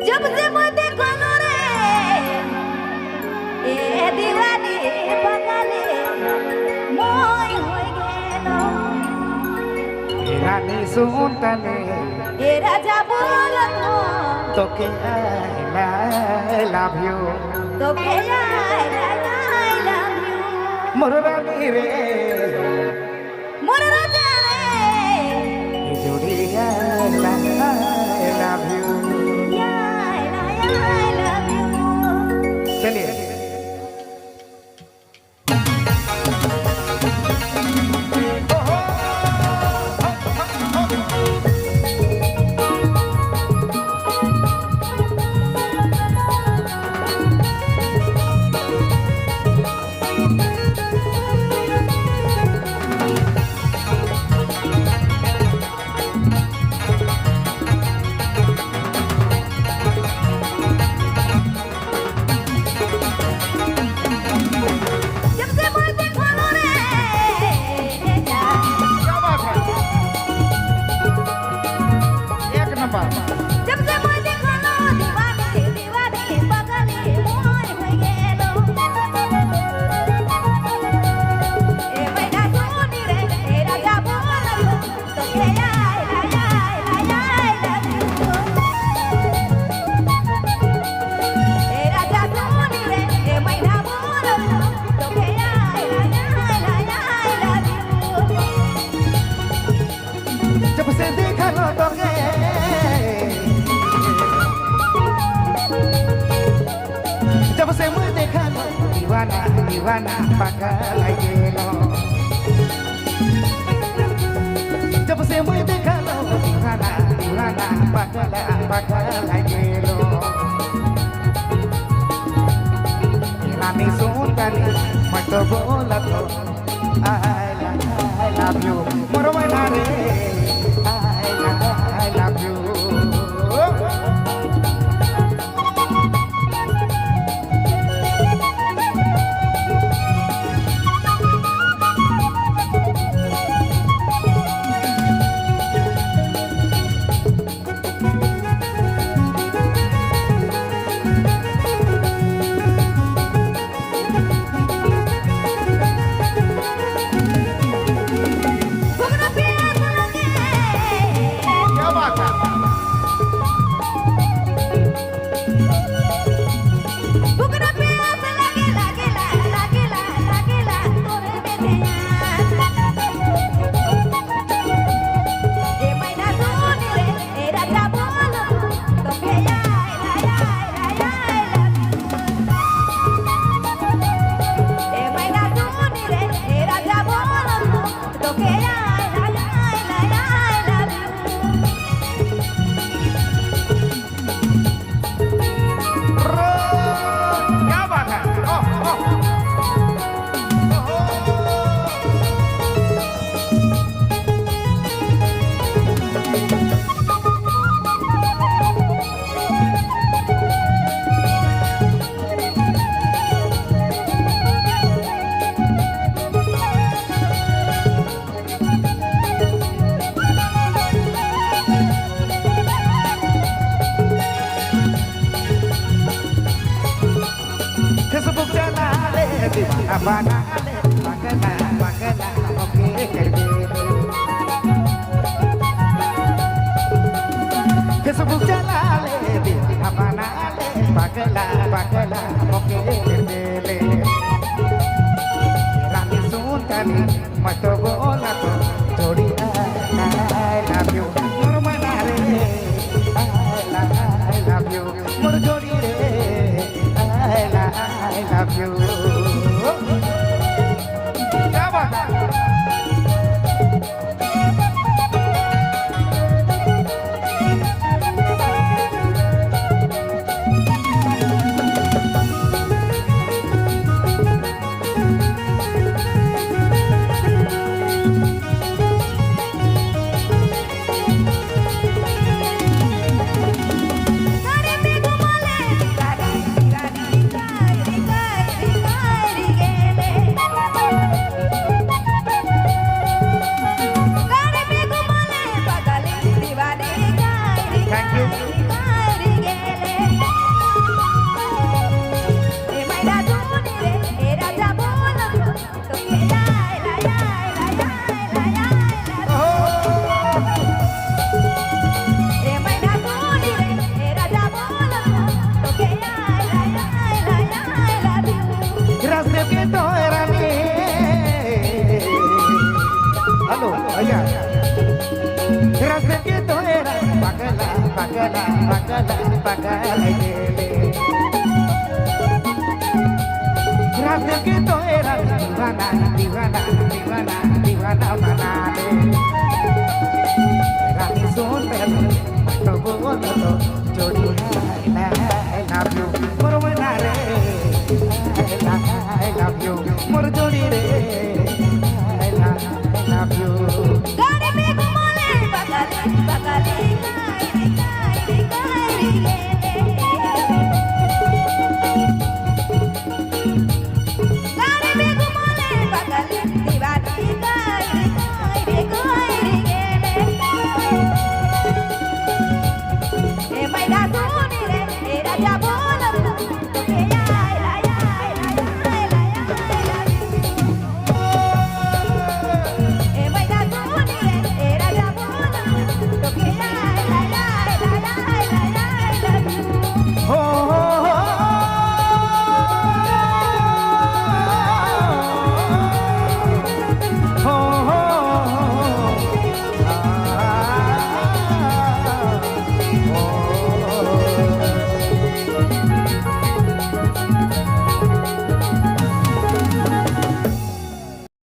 जब से मैं देखो रे ए दीवानी पगले मोय होय गेलो ए रानी सुनतने ए राजा बोलतो তোকে I love you তোকে I love you মোর রানী রে মোর রাজা রে এই জোড়ি I love you I love you चलिए दीवाना पागल गेलो जब से मैं देखा लो दीवाना दीवाना पागल गेलो रानी सुनतनी मैं तो बोला तो I love you मोर मैना रे I love you Abana makana oke kerde Facebook jalale di abana bakala oke kerde rani suntani mato bola to jodi I love you mor manare I love you mor jodi re I love you Kare me gumale পাগল গেলে রাত কে তো এরা দিওয়ানা দিওয়ানা দিওয়ানা দিওয়ানা বানা দে রানী সুন্দর তো বলো তো জোড়ি I love you মোর মনা রে I love you মোর জোড়ি রে I love you গাড়ি মে ঘুমালে বাগালে বাগালে গায় রে গায় রে গায় রে